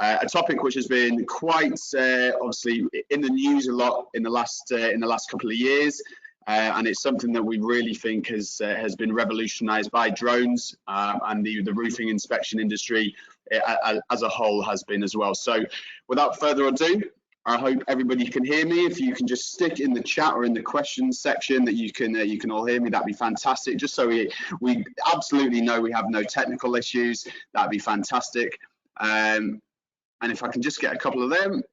A topic which has been quite obviously in the news a lot in the last couple of years, and it's something that we really think has been revolutionised by drones, and the roofing inspection industry as a whole has been as well. So, without further ado, I hope everybody can hear me. If you can just stick in the chat or in the questions section that you can all hear me, that'd be fantastic. Just so we absolutely know we have no technical issues, that'd be fantastic. And if I can just get a couple of them.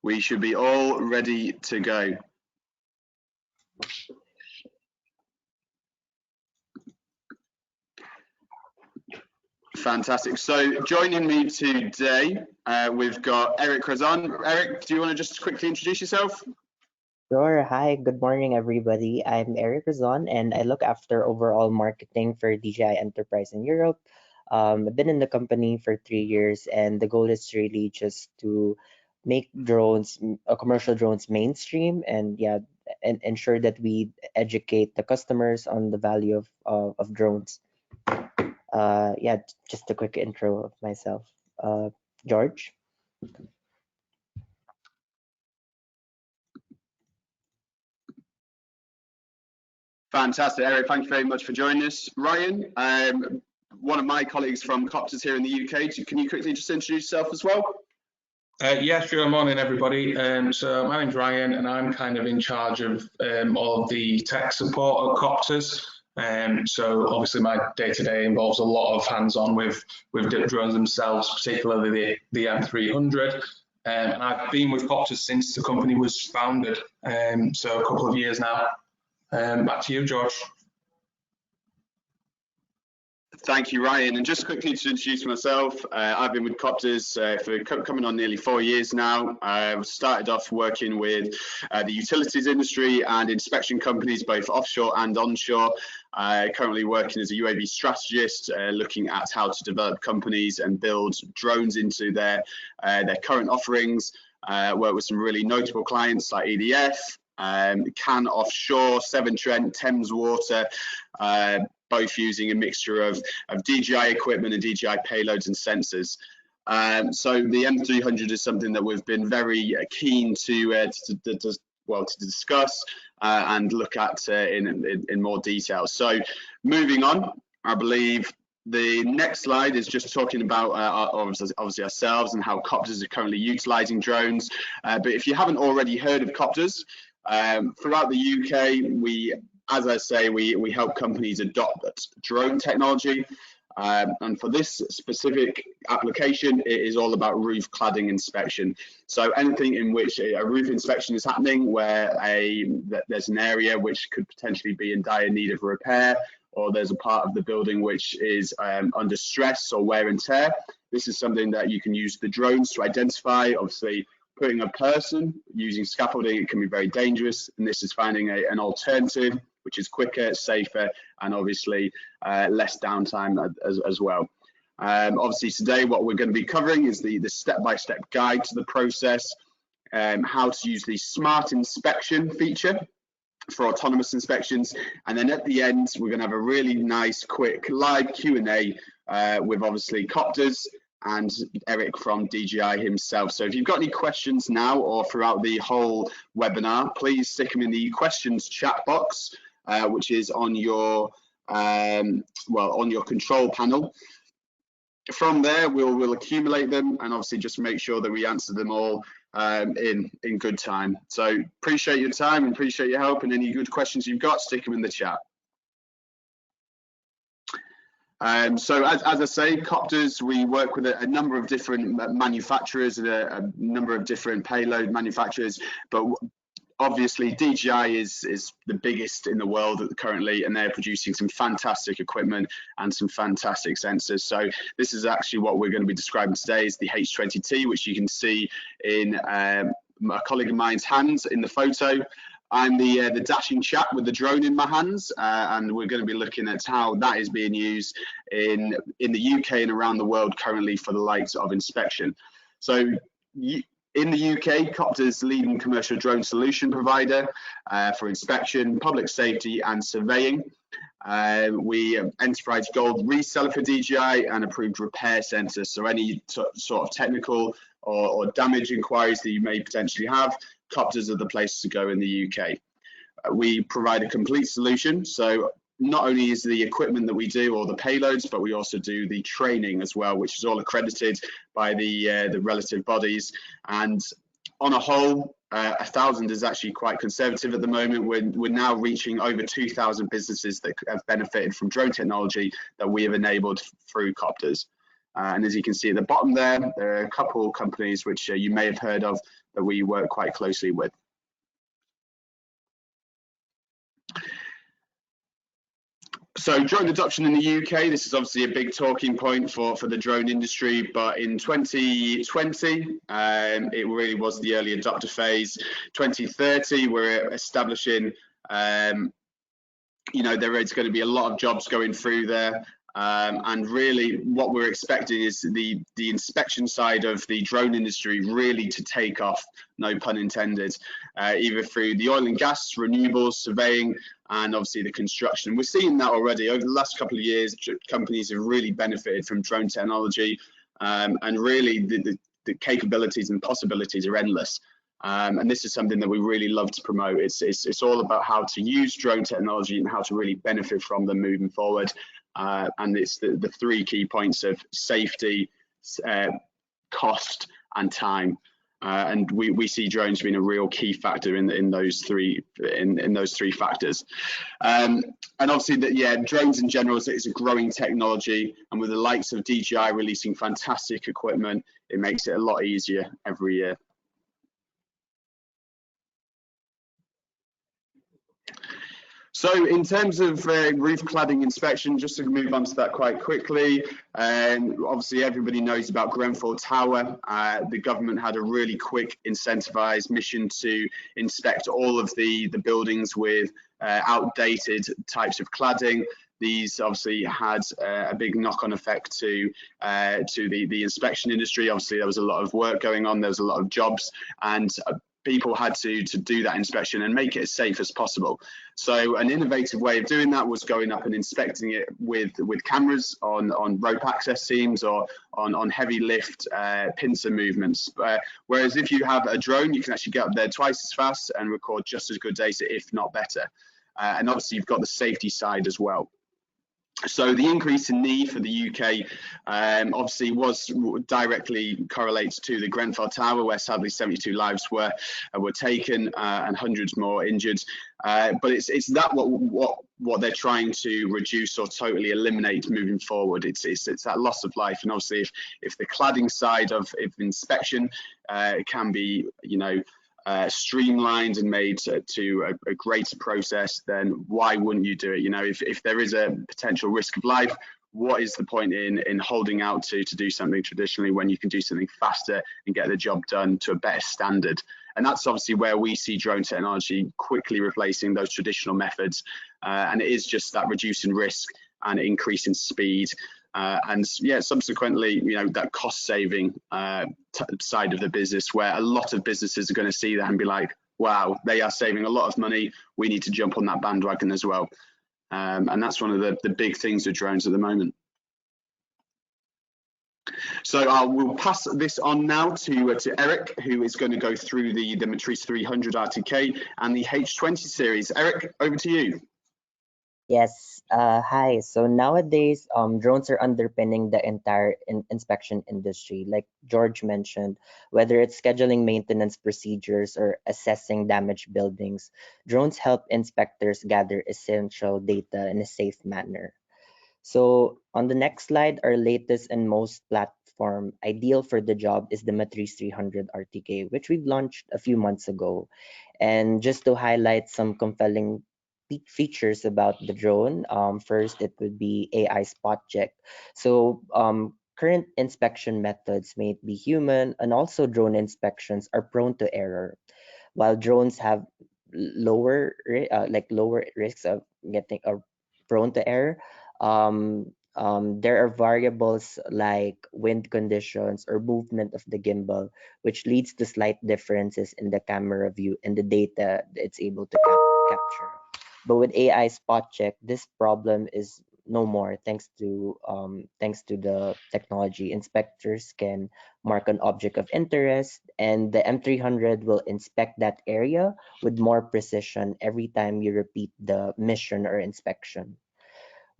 We should be all ready to go. Fantastic. So joining me today, we've got Eric Razan. Eric, do you want to just quickly introduce yourself? Sure. Hi, good morning, everybody. I'm Eric Razan, and I look after overall marketing for DJI Enterprise in Europe. I've been in the company for 3 years, and the goal is really just to make drones, commercial drones, mainstream, and and ensure that we educate the customers on the value of drones. Just a quick intro of myself. George. Fantastic, Eric. Thank you very much for joining us. Ryan, one of my colleagues from Coptrz here in the UK. Can you quickly just introduce yourself as well? Yeah, sure. Morning, everybody. So my name's Ryan, and I'm kind of in charge of all of the tech support at Coptrz. So obviously my day-to-day involves a lot of hands-on with drones themselves, particularly the M300. And I've been with Coptrz since the company was founded, so a couple of years now. Back to you, George. Thank you, Ryan. And just quickly to introduce myself, I've been with Coptrz for coming on nearly 4 years now. I've started off working with the utilities industry and inspection companies, both offshore and onshore. Currently working as a UAV strategist, looking at how to develop companies and build drones into their current offerings. Work with some really notable clients like EDF, Can Offshore, Severn Trent, Thames Water, both using a mixture of DJI equipment and DJI payloads and sensors. So the M300 is something that we've been very keen to discuss and look at in more detail. So moving on, I believe the next slide is just talking about obviously ourselves and how Coptrz are currently utilizing drones. But if you haven't already heard of Coptrz, throughout the UK, as I say, we help companies adopt drone technology. And for this specific application, it is all about roof cladding inspection. So anything in which a roof inspection is happening where there's an area which could potentially be in dire need of repair, or there's a part of the building which is under stress or wear and tear. This is something that you can use the drones to identify. Obviously, putting a person using scaffolding, it can be very dangerous, and this is finding an alternative which is quicker, safer, and obviously less downtime as well. Obviously today what we're going to be covering is the step-by-step guide to the process, how to use the smart inspection feature for autonomous inspections, and then at the end we're going to have a really nice quick live Q&A with obviously Coptrz and Eric from DJI himself. So if you've got any questions now or throughout the whole webinar, please stick them in the questions chat box, which is on your on your control panel. From there, we'll accumulate them and obviously just make sure that we answer them all in good time. So appreciate your time and appreciate your help, and any good questions you've got, stick them in the chat. So as I say, Coptrz, we work with a number of different manufacturers, a number of different payload manufacturers, but obviously DJI is the biggest in the world currently, and they're producing some fantastic equipment and some fantastic sensors. So this is actually what we're going to be describing today, is the H20T, which you can see in a colleague of mine's hands in the photo. I'm the dashing chap with the drone in my hands, and we're going to be looking at how that is being used in the UK and around the world currently for the likes of inspection. So In the UK, Coptrz is the leading commercial drone solution provider for inspection, public safety and surveying. We are Enterprise Gold reseller for DJI and approved repair centre. So any sort of technical or damage inquiries that you may potentially have, Coptrz are the place to go in the UK. We provide a complete solution. So not only is the equipment that we do or the payloads, but we also do the training as well, which is all accredited by the relative bodies. And on a whole, 1,000 is actually quite conservative at the moment. We're now reaching over 2,000 businesses that have benefited from drone technology that we have enabled through Coptrz. And as you can see at the bottom there are a couple companies which you may have heard of that we work quite closely with. So drone adoption in the UK, this is obviously a big talking point for the drone industry, but in 2020, it really was the early adopter phase. 2030, we're establishing, you know, there is going to be a lot of jobs going through there. And really what we're expecting is the inspection side of the drone industry really to take off, no pun intended, either through the oil and gas, renewables, surveying, and obviously the construction. We're seeing that already. Over the last couple of years, companies have really benefited from drone technology, and really the capabilities and possibilities are endless. And this is something that we really love to promote. It's all about how to use drone technology and how to really benefit from them moving forward. And it's the three key points of safety, cost, and time. And we see drones being a real key factor in those three factors. And obviously, yeah, drones in general is a growing technology, and with the likes of DJI releasing fantastic equipment, it makes it a lot easier every year. So in terms of roof cladding inspection, just to move on to that quite quickly, obviously everybody knows about Grenfell Tower. The government had a really quick incentivized mission to inspect all of the buildings with outdated types of cladding. These obviously had a big knock-on effect to the inspection industry. Obviously, there was a lot of work going on, there was a lot of jobs, and people had to do that inspection and make it as safe as possible. So an innovative way of doing that was going up and inspecting it with cameras on rope access seams or on heavy lift pincer movements. Whereas if you have a drone, you can actually get up there twice as fast and record just as good data, if not better. And obviously you've got the safety side as well. So the increase in need for the UK obviously was directly correlates to the Grenfell Tower, where sadly 72 lives were taken and hundreds more injured. But it's that what they're trying to reduce or totally eliminate moving forward. It's that loss of life, and obviously if the cladding side of inspection can be, you know, streamlined and made to a greater process, then why wouldn't you do it? You know, if there is a potential risk of life, what is the point in holding out to do something traditionally when you can do something faster and get the job done to a better standard? And that's obviously where we see drone technology quickly replacing those traditional methods. And it is just that reducing risk and increasing speed. And yeah, subsequently, you know, that cost saving side of the business, where a lot of businesses are going to see that and be like, wow, they are saving a lot of money. We need to jump on that bandwagon as well. And that's one of the big things with drones at the moment. So I will pass this on now to Eric, who is going to go through the Matrice 300 RTK and the H20 series. Eric, over to you. Yes, hi. So nowadays, drones are underpinning the entire inspection industry. Like George mentioned, whether it's scheduling maintenance procedures or assessing damaged buildings, drones help inspectors gather essential data in a safe manner. So on the next slide, our latest and most platform ideal for the job is the Matrice 300 RTK, which we've launched a few months ago. And just to highlight some compelling features about the drone, first it would be AI spot check. So current inspection methods may be human, and also drone inspections are prone to error. While drones have lower risks of getting prone to error, There are variables like wind conditions or movement of the gimbal, which leads to slight differences in the camera view and the data that it's able to capture. But with AI spot check, this problem is no more thanks to the technology. Inspectors can mark an object of interest, and the M300 will inspect that area with more precision every time you repeat the mission or inspection.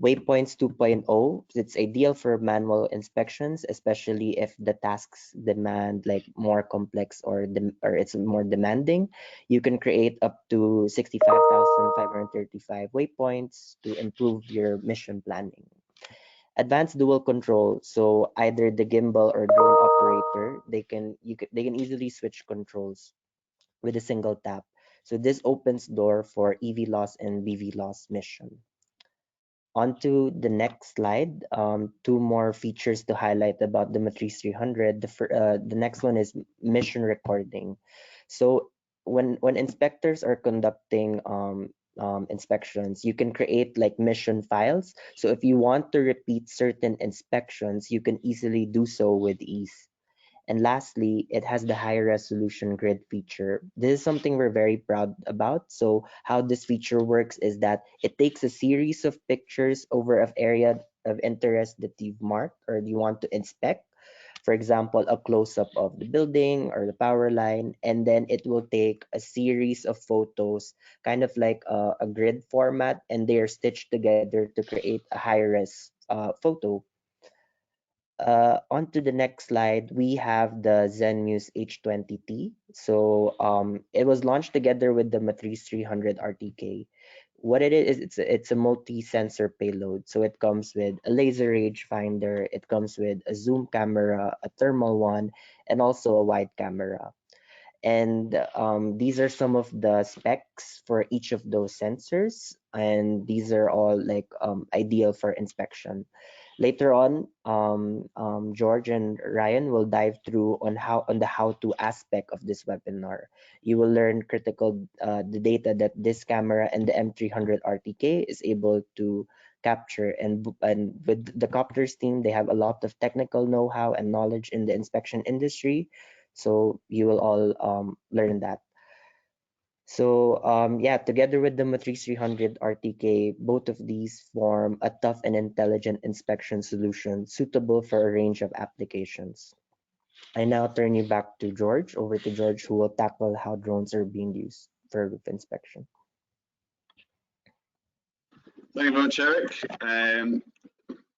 Waypoints 2.0, it's ideal for manual inspections, especially if the tasks demand like more complex or it's more demanding. You can create up to 65,535 waypoints to improve your mission planning. Advanced dual control, so either the gimbal or drone operator, they can easily switch controls with a single tap. So this opens door for EV loss and BV loss mission. On to the next slide. Two more features to highlight about the Matrice 300. The next one is mission recording. So when inspectors are conducting inspections, you can create like mission files. So if you want to repeat certain inspections, you can easily do so with ease. And lastly, it has the high resolution grid feature. This is something we're very proud about. So how this feature works is that it takes a series of pictures over an area of interest that you've marked or you want to inspect. For example, a close-up of the building or the power line, and then it will take a series of photos, kind of like a grid format, and they are stitched together to create a high-res photo. On to the next slide, we have the Zenmuse H20T. So it was launched together with the Matrice 300 RTK. What it is, it's a multi-sensor payload. So it comes with a laser range finder, it comes with a zoom camera, a thermal one, and also a wide camera. And these are some of the specs for each of those sensors, and these are all like ideal for inspection. Later on, George and Ryan will dive through on the how-to aspect of this webinar. You will learn critical the data that this camera and the M300 RTK is able to capture, and with the Coptrz team, they have a lot of technical know-how and knowledge in the inspection industry. So you will all learn that. So yeah, together with the Matrice 300 RTK, both of these form a tough and intelligent inspection solution suitable for a range of applications. I now turn you back to George, over to George, who will tackle how drones are being used for roof inspection. Thank you very much, Eric.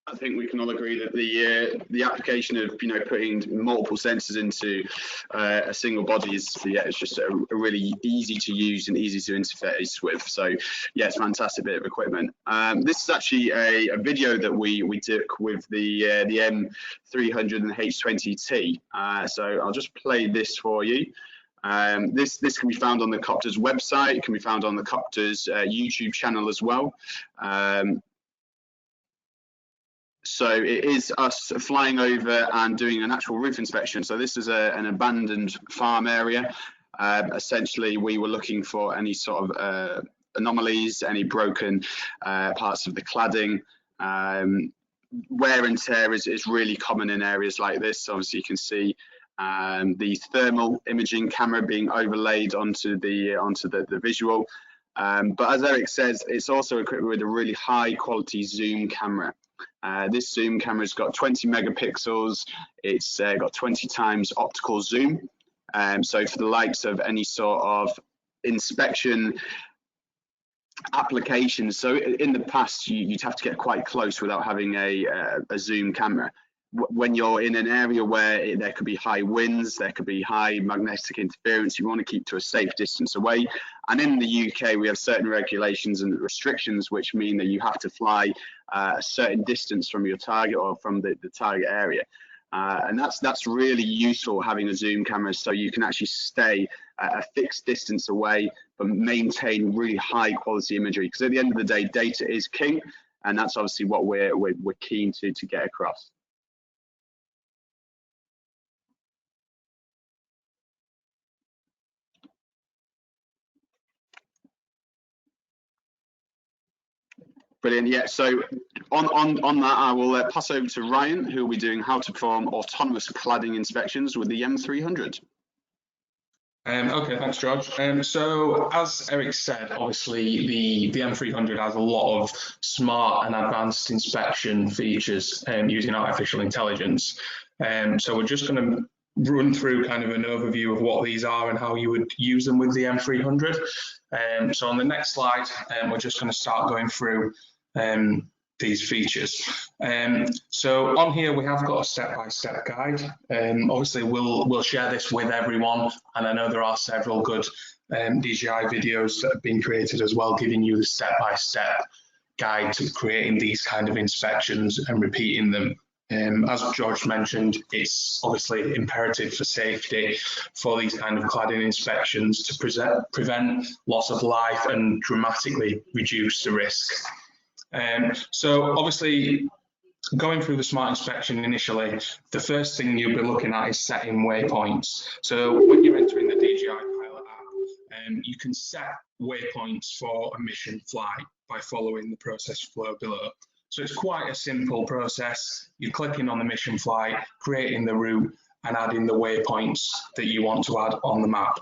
I think we can all agree that the application of putting multiple sensors into a single body is it's just a really easy to use and easy to interface with. So yeah, it's a fantastic bit of equipment. This is actually a video that we took with the M300 and the H20T. So I'll just play this for you. This can be found on the Coptrz website. It can be found on the Coptrz YouTube channel as well. So it is us flying over and doing an actual roof inspection. So this is an abandoned farm area. Essentially, we were looking for any sort of anomalies, any broken parts of the cladding. Wear and tear is really common in areas like this. Obviously, you can see the thermal imaging camera being overlaid onto the visual. But as Eric says, it's also equipped with a really high quality zoom camera. This zoom camera's got 20 megapixels. It's got 20 times optical zoom. So for the likes of any sort of inspection applications, so in the past you'd have to get quite close without having a zoom camera. When you're in an area where there could be high winds, there could be high magnetic interference, you want to keep to a safe distance away. And in the UK, we have certain regulations and restrictions which mean that you have to fly a certain distance from your target or from the target area. And that's really useful, having a zoom camera, so you can actually stay a fixed distance away but maintain really high quality imagery, because at the end of the day, data is king, and that's obviously what we're keen to get across. Brilliant. Yeah. So on that, I will pass over to Ryan, who will be doing how to perform autonomous cladding inspections with the M300. Okay, thanks, George. So as Eric said, obviously the M300 has a lot of smart and advanced inspection features using artificial intelligence. So we're just going to run through kind of an overview of what these are and how you would use them with the M300. So on the next slide, we're just going to start going through these features. So on here we have got a step-by-step guide. Obviously we'll share this with everyone, and I know there are several good DJI videos that have been created as well, giving you the step-by-step guide to creating these kind of inspections and repeating them. As George mentioned, it's obviously imperative for safety for these kind of cladding inspections to prevent loss of life and dramatically reduce the risk. So obviously, going through the smart inspection initially, the first thing you'll be looking at is setting waypoints. So when you're entering the DJI Pilot app, you can set waypoints for a mission flight by following the process flow below. So it's quite a simple process. You're clicking on the mission flight, creating the route, and adding the waypoints that you want to add on the map.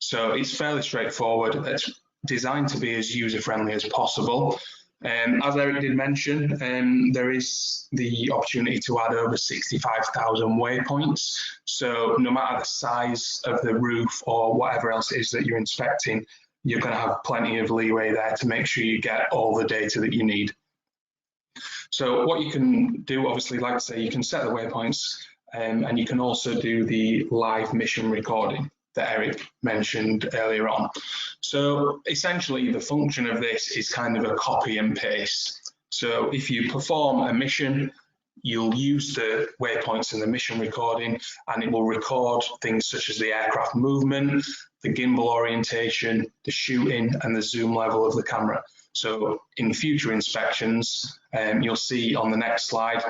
So it's fairly straightforward. It's designed to be as user-friendly as possible. As Eric did mention, there is the opportunity to add over 65,000 waypoints. So no matter the size of the roof or whatever else it is that you're inspecting, you're going to have plenty of leeway there to make sure you get all the data that you need. So what you can do, obviously, like I say, you can set the waypoints, and you can also do the live mission recording that Eric mentioned earlier on. So essentially the function of this is kind of a copy and paste. So if you perform a mission, you'll use the waypoints in the mission recording, and it will record things such as the aircraft movement, the gimbal orientation, the shooting, and the zoom level of the camera. So in future inspections, you'll see on the next slide,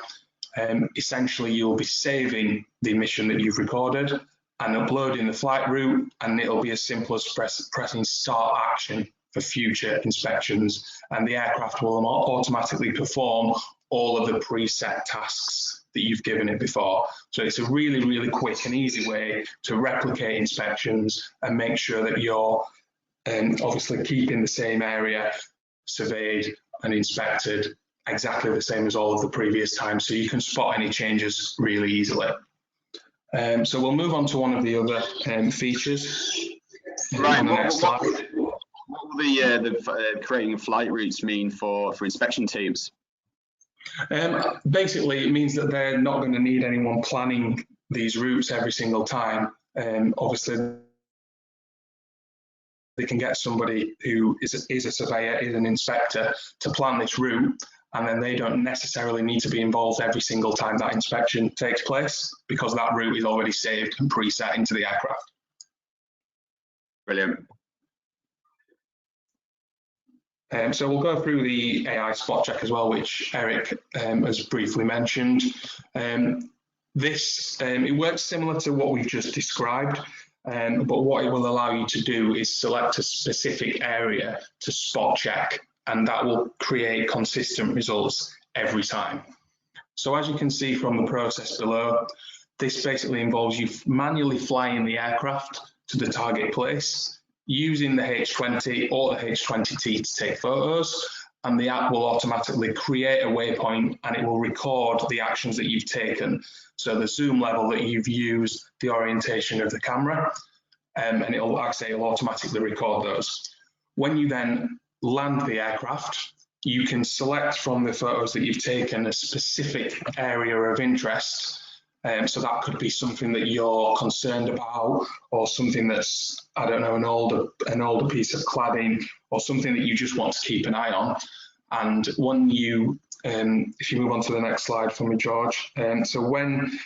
essentially you'll be saving the mission that you've recorded and uploading the flight route, and it'll be as simple as pressing start action for future inspections, and the aircraft will automatically perform all of the preset tasks that you've given it before. So it's a really, really quick and easy way to replicate inspections and make sure that you're obviously keeping the same area surveyed and inspected exactly the same as all of the previous times, so you can spot any changes really easily. So we'll move on to one of the other features. Ryan, what will the creating of flight routes mean for inspection teams? Basically, it means that they're not going to need anyone planning these routes every single time. Obviously, they can get somebody who is a surveyor, is an inspector, to plan this route, and then they don't necessarily need to be involved every single time that inspection takes place, because that route is already saved and preset into the aircraft. Brilliant. So we'll go through the AI spot check as well, which Eric has briefly mentioned. It works similar to what we've just described, but what it will allow you to do is select a specific area to spot check, and that will create consistent results every time. So as you can see from the process below, this basically involves you manually flying the aircraft to the target place, using the H20 or the H20T to take photos, and the app will automatically create a waypoint, and it will record the actions that you've taken. So the zoom level that you've used, the orientation of the camera, and it'll, like I say, it'll automatically record those. When you then land the aircraft, you can select from the photos that you've taken a specific area of interest. So that could be something that you're concerned about, or something that's, I don't know, an older piece of cladding, or something that you just want to keep an eye on. And when you, if you move on to the next slide for me, George. So when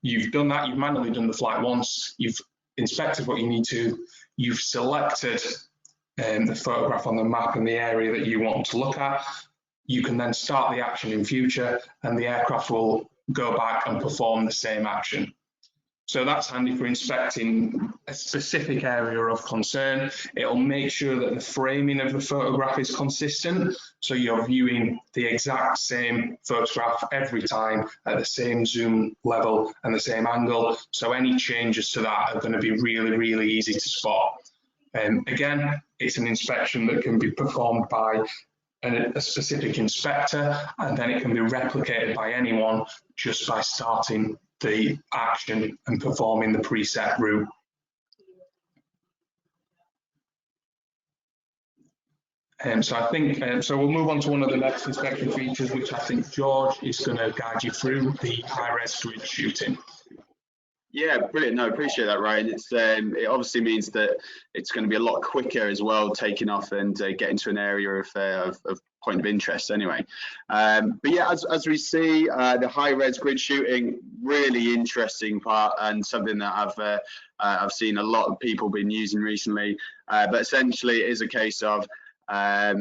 you've done that, you've manually done the flight once, you've inspected what you need to, you've selected the photograph on the map and the area that you want to look at, you can then start the action in future, and the aircraft will go back and perform the same action. So that's handy for inspecting a specific area of concern. It'll make sure that the framing of the photograph is consistent. So you're viewing the exact same photograph every time at the same zoom level and the same angle. So any changes to that are going to be really, really easy to spot. Again, it's an inspection that can be performed by a specific inspector, and then it can be replicated by anyone just by starting the action and performing the preset route. So I think, so we'll move on to one of the next inspection features, which I think George is going to guide you through, the high-res grid shooting. Yeah, brilliant. No, appreciate that, Ryan. It obviously means that it's going to be a lot quicker as well, taking off and getting to an area of point of interest anyway. But yeah, as we see, the high-res grid shooting, really interesting part, and something that I've seen a lot of people been using recently. But essentially, it is a case of a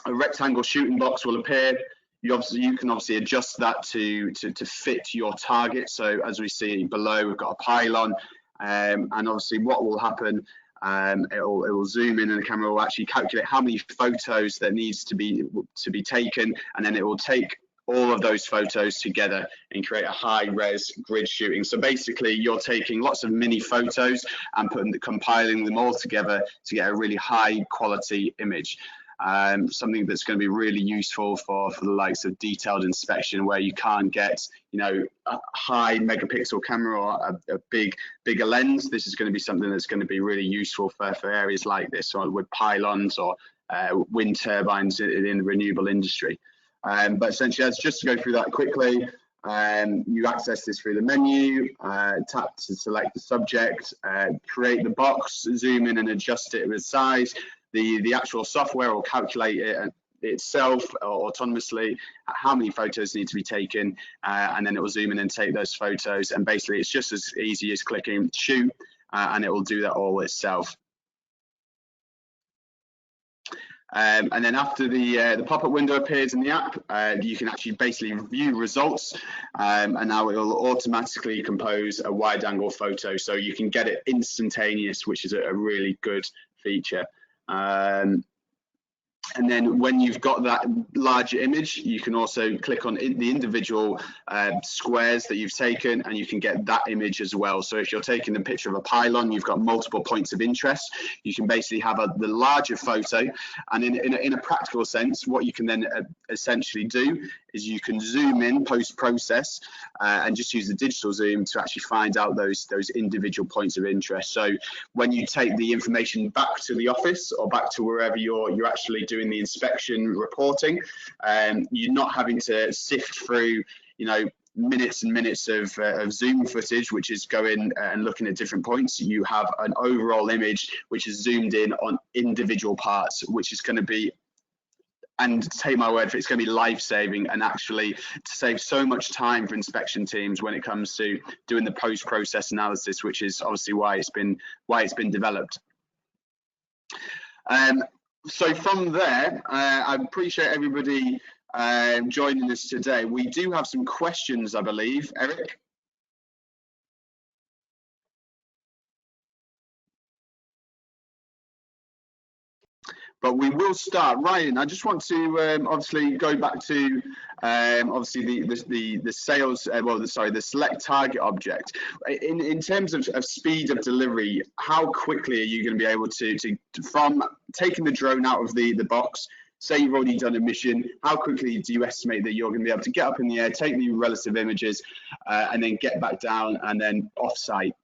rectangle shooting box will appear. You can obviously adjust that to fit your target. So as we see below, we've got a pylon, and obviously what will happen, it will zoom in, and the camera will actually calculate how many photos that needs to be taken, and then it will take all of those photos together and create a high-res grid shooting. So basically, you're taking lots of mini photos and compiling them all together to get a really high-quality image. Something that's going to be really useful for the likes of detailed inspection, where you can't get, you know, a high megapixel camera or a bigger lens. This is going to be something that's going to be really useful for areas like this, or with pylons or wind turbines in the renewable industry. But essentially, just to go through that quickly, you access this through the menu, tap to select the subject, create the box, zoom in and adjust it with size. The actual software will calculate it itself autonomously how many photos need to be taken, and then it will zoom in and take those photos. And basically, it's just as easy as clicking shoot, and it will do that all itself. And then after the pop-up window appears in the app, you can actually basically view results, and now it will automatically compose a wide-angle photo, so you can get it instantaneous, which is a really good feature. And then when you've got that larger image, you can also click on the individual squares that you've taken, and you can get that image as well. So if you're taking a picture of a pylon, you've got multiple points of interest, you can basically have the larger photo. And in a practical sense, what you can then essentially do is you can zoom in post-process and just use the digital zoom to actually find out those individual points of interest. So when you take the information back to the office or back to wherever you're actually doing the inspection reporting, you're not having to sift through, you know, minutes and minutes of zoom footage, which is going and looking at different points. You have an overall image which is zoomed in on individual parts, which is going to be, and take my word for it, it's going to be life-saving, and actually to save so much time for inspection teams when it comes to doing the post-process analysis, which is obviously why it's been developed. So from there, I appreciate everybody joining us today. We do have some questions, I believe, Eric. But we will start. Ryan, I just want to obviously go back to obviously the sales, the select target object. In terms of speed of delivery, how quickly are you going to be able to from taking the drone out of the box? Say you've already done a mission, how quickly do you estimate that you're going to be able to get up in the air, take the relative images, and then get back down and then off-site?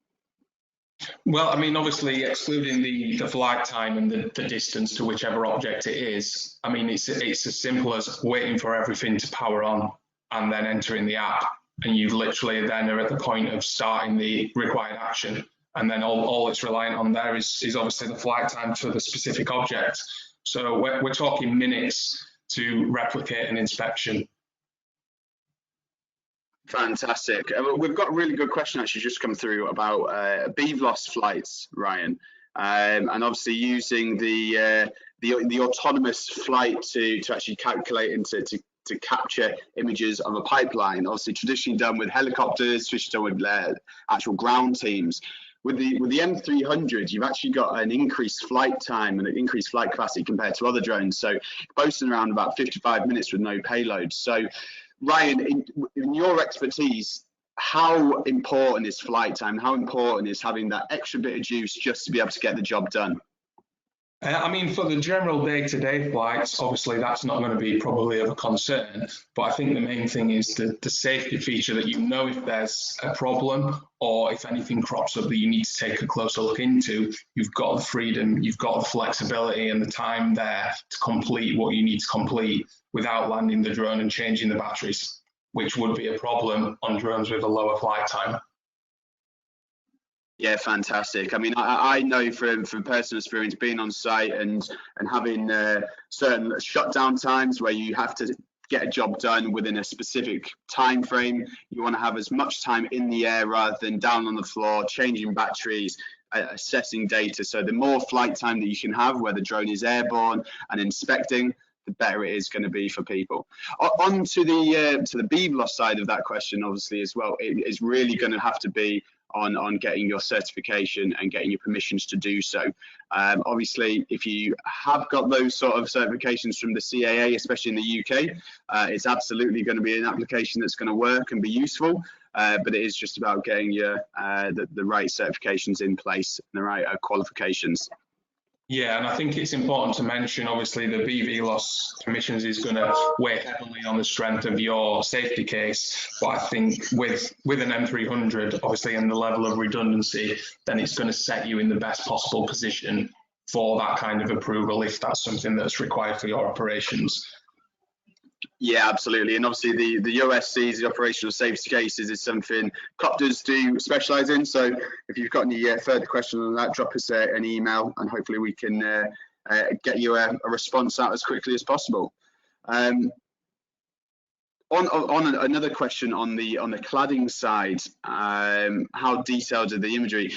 Well, I mean, obviously, excluding the flight time and the distance to whichever object it is, I mean, it's as simple as waiting for everything to power on and then entering the app. And you literally then are at the point of starting the required action. And then all it's reliant on there is obviously the flight time for the specific object. So we're talking minutes to replicate an inspection. Fantastic. We've got a really good question actually just come through about BVLOS flights, Ryan, and obviously using the autonomous flight to actually calculate and to to capture images of a pipeline. Obviously, traditionally done with helicopters, traditionally done with actual ground teams. With the M300, you've actually got an increased flight time and an increased flight capacity compared to other drones. So boasting around about 55 minutes with no payload. So Ryan, in your expertise, how important is flight time? How important is having that extra bit of juice just to be able to get the job done? I mean, for the general day-to-day flights, obviously that's not going to be probably of a concern, but I think the main thing is the safety feature that you know if there's a problem or if anything crops up that you need to take a closer look into, you've got the freedom, you've got the flexibility and the time there to complete what you need to complete without landing the drone and changing the batteries, which would be a problem on drones with a lower flight time. Yeah, fantastic. I mean, I know from personal experience being on site and having certain shutdown times where you have to get a job done within a specific time frame. You want to have as much time in the air rather than down on the floor, changing batteries, assessing data. So the more flight time that you can have where the drone is airborne and inspecting, the better it is going to be for people. On to the BVLOS side of that question, obviously, as well, it is really going to have to be on getting your certification and getting your permissions to do so. Obviously, if you have got those sort of certifications from the CAA, especially in the UK, it's absolutely going to be an application that's going to work and be useful. But it is just about getting your the right certifications in place and the right qualifications. Yeah, and I think it's important to mention, obviously, the BVLOS permissions is going to weigh heavily on the strength of your safety case. But I think with an M300, obviously, and the level of redundancy, then it's going to set you in the best possible position for that kind of approval if that's something that's required for your operations. Yeah, absolutely. And obviously the OSCs, the operational safety cases, is something Coptrz do specialise in. So if you've got any further questions on that, drop us an email and hopefully we can get you a response out as quickly as possible. On another question on the cladding side, how detailed are the imagery?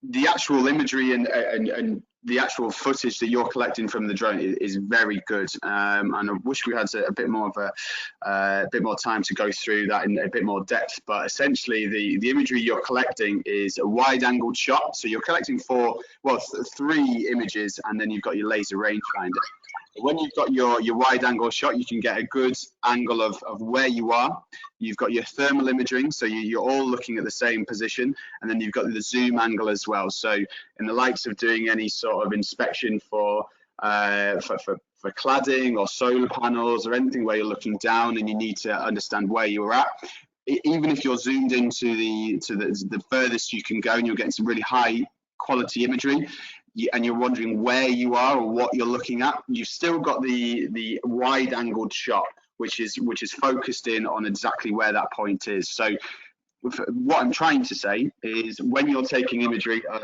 The actual imagery and the actual footage that you're collecting from the drone is very good, and I wish we had a bit more of a bit more time to go through that in a bit more depth. But essentially, the imagery you're collecting is a wide-angled shot. So you're collecting three images, and then you've got your laser rangefinder. When you've got your wide angle shot, you can get a good angle of where you are. You've got your thermal imaging, so you're all looking at the same position, and then you've got the zoom angle as well. So in the likes of doing any sort of inspection for cladding or solar panels or anything where you're looking down and you need to understand where you're at, even if you're zoomed into the furthest you can go and you're getting some really high quality imagery, and you're wondering where you are or what you're looking at, you've still got the wide angled shot, which is focused in on exactly where that point is. So what I'm trying to say is when you're taking imagery of,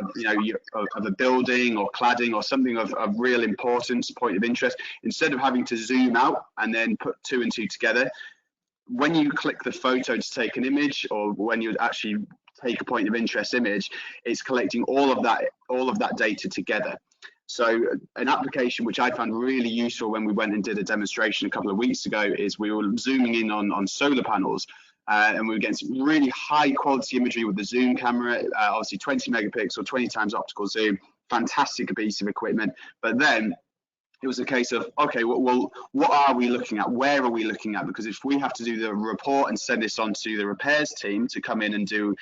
of a building or cladding or something of real importance, point of interest, instead of having to zoom out and then put two and two together, when you click the photo to take an image, or when you actually take a point of interest image, it's collecting all of that data together. So an application which I found really useful when we went and did a demonstration a couple of weeks ago is we were zooming in on solar panels, and we were getting some really high quality imagery with the zoom camera, obviously 20 megapixel, 20 times optical zoom, fantastic piece of equipment. But then it was a case of, okay, well, what are we looking at? Where are we looking at? Because if we have to do the report and send this on to the repairs team to come in and do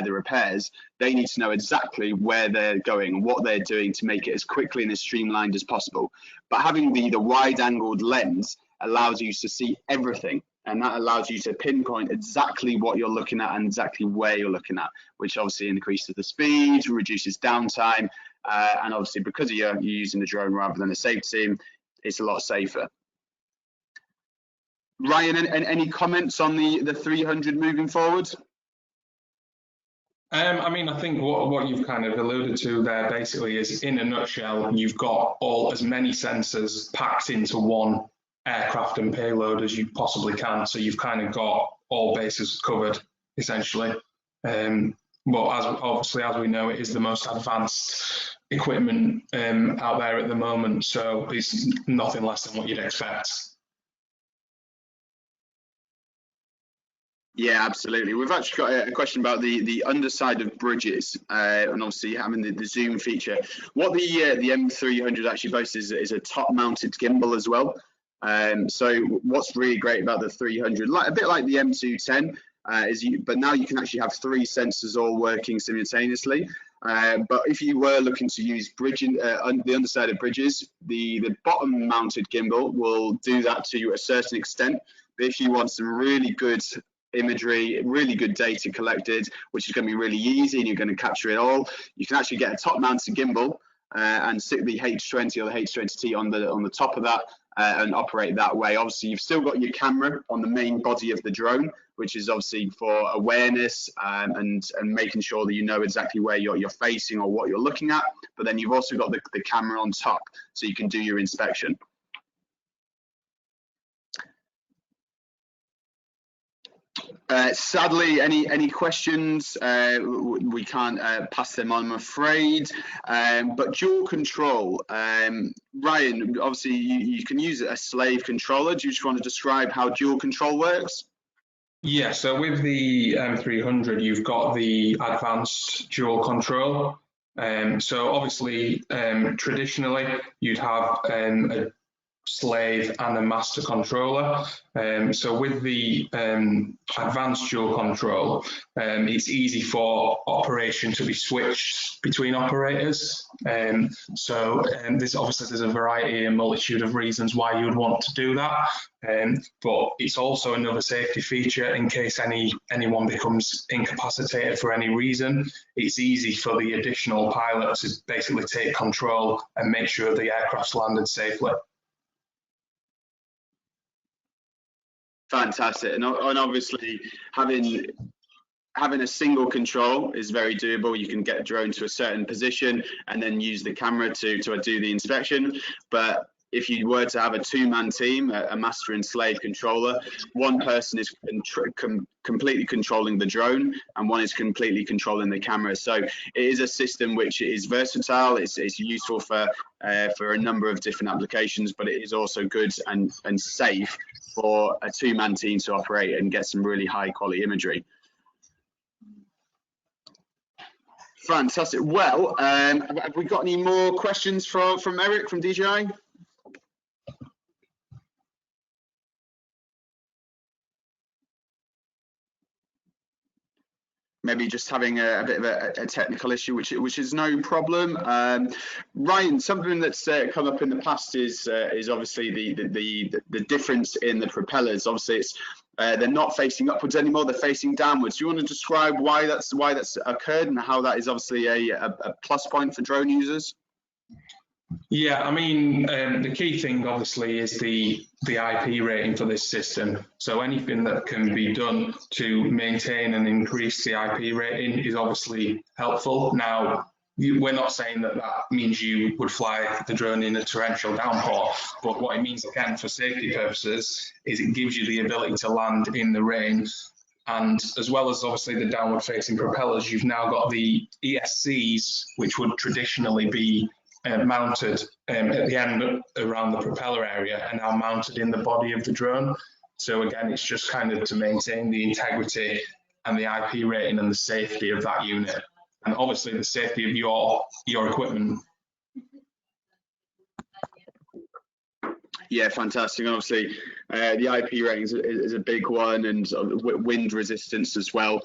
the repairs, they need to know exactly where they're going and what they're doing to make it as quickly and as streamlined as possible. But having the wide-angled lens allows you to see everything, and that allows you to pinpoint exactly what you're looking at and exactly where you're looking at, which obviously increases the speed, reduces downtime, and obviously because you're using the drone rather than a safety team, it's a lot safer. Ryan, any comments on the 300 moving forward? I mean, I think what you've kind of alluded to there basically is, in a nutshell, you've got as many sensors packed into one aircraft and payload as you possibly can. So you've kind of got all bases covered, essentially. But as we know, it is the most advanced equipment out there at the moment, so it's nothing less than what you'd expect. Yeah, absolutely. We've actually got a question about the underside of bridges, and obviously having the zoom feature. What the M300 actually boasts is a top-mounted gimbal as well. So what's really great about the 300, a bit like the M210, but now you can actually have 3 sensors all working simultaneously. But if you were looking to use bridging, the underside of bridges, the bottom mounted gimbal will do that to a certain extent. But if you want some really good imagery, really good data collected, which is going to be really easy and you're going to capture it all, you can actually get a top mounted gimbal and stick the H20 or the H20T on the top of that and operate that way. Obviously, you've still got your camera on the main body of the drone, which is obviously for awareness and making sure that you know exactly where you're facing or what you're looking at. But then you've also got the camera on top, so you can do your inspection. Sadly, any questions? We can't pass them on, I'm afraid. But dual control, Ryan, obviously you can use a slave controller. Do you just want to describe how dual control works? Yeah, so with the M300, you've got the advanced dual control. So obviously, traditionally, you'd have a slave and a master controller. So with the advanced dual control, it's easy for operation to be switched between operators. So there's a variety and multitude of reasons why you would want to do that. But it's also another safety feature in case anyone becomes incapacitated for any reason. It's easy for the additional pilot to basically take control and make sure the aircraft's landed safely. Fantastic, and obviously having a single control is very doable. You can get a drone to a certain position and then use the camera to do the inspection. But if you were to have a two-man team, a master and slave controller, one person is completely controlling the drone and one is completely controlling the camera. So it is a system which is versatile. It's useful for a number of different applications, but it is also good and safe for a two-man team to operate and get some really high-quality imagery. Fantastic. Well, have we got any more questions from Eric from DJI? Maybe just having a bit of a technical issue, which is no problem. Ryan, something that's come up in the past is obviously the difference in the propellers. Obviously, they're not facing upwards anymore; they're facing downwards. Do you want to describe why that's occurred and how that is obviously a plus point for drone users? Yeah, I mean, the key thing obviously is the IP rating for this system. So anything that can be done to maintain and increase the IP rating is obviously helpful. Now, we're not saying that means you would fly the drone in a torrential downpour, but what it means, again, for safety purposes, is it gives you the ability to land in the rain. And as well as obviously the downward facing propellers, you've now got the ESCs, which would traditionally be mounted at the end around the propeller area and now mounted in the body of the drone. So again, it's just kind of to maintain the integrity and the IP rating and the safety of that unit, and obviously the safety of your equipment. Yeah, fantastic. Obviously, the IP rating is a big one, and wind resistance as well.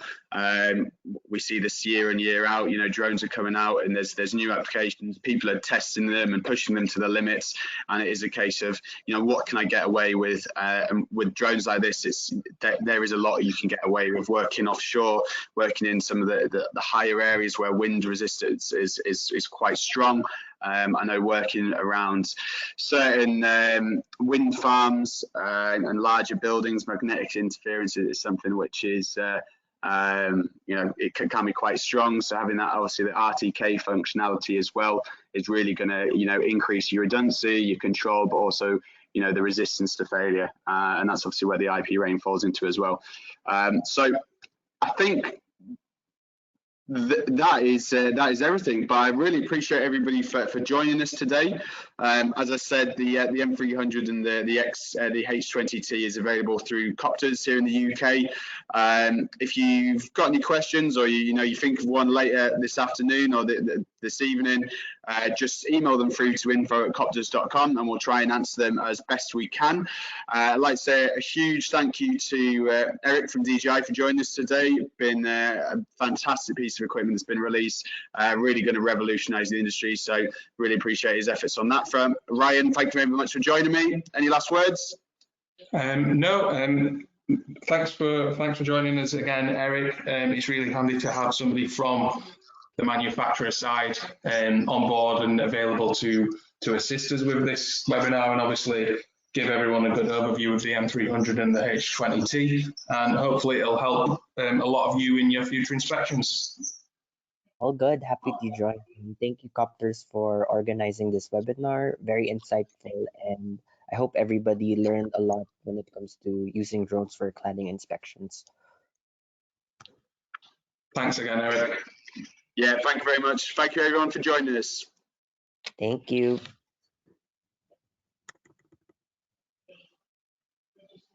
We see this year in, year out. You know, drones are coming out, and there's new applications. People are testing them and pushing them to the limits. And it is a case of, you know, what can I get away with? And with drones like this, there is a lot you can get away with working offshore, working in some of the higher areas where wind resistance is quite strong. I know working around certain wind farms and larger buildings, magnetic interference is something which is, you know, it can be quite strong. So having that, obviously, the RTK functionality as well is really going to, you know, increase your redundancy, your control, but also, you know, the resistance to failure. And that's obviously where the IP rating falls into as well. So I think That is everything. But I really appreciate everybody for joining us today. As I said, the M300 and the H20T is available through Coptrz here in the UK. If you've got any questions, or you think of one later this afternoon or this evening, just email them through to info@coptrz.com and we'll try and answer them as best we can. I'd like to say a huge thank you to Eric from DJI for joining us today. Been a fantastic piece of equipment that's been released, really going to revolutionize the industry, so really appreciate his efforts on that front. Ryan, thank you very much for joining me. Any last words? No, thanks for joining us again, Eric. It's really handy to have somebody from the manufacturer side on board and available to assist us with this webinar, and obviously give everyone a good overview of the M300 and the H20T, and hopefully it'll help a lot of you in your future inspections. All good. Happy to join. Thank you, Coptrz, for organizing this webinar. Very insightful, and I hope everybody learned a lot when it comes to using drones for cladding inspections. Thanks again, Eric. Yeah, thank you very much. Thank you everyone for joining us. Thank you.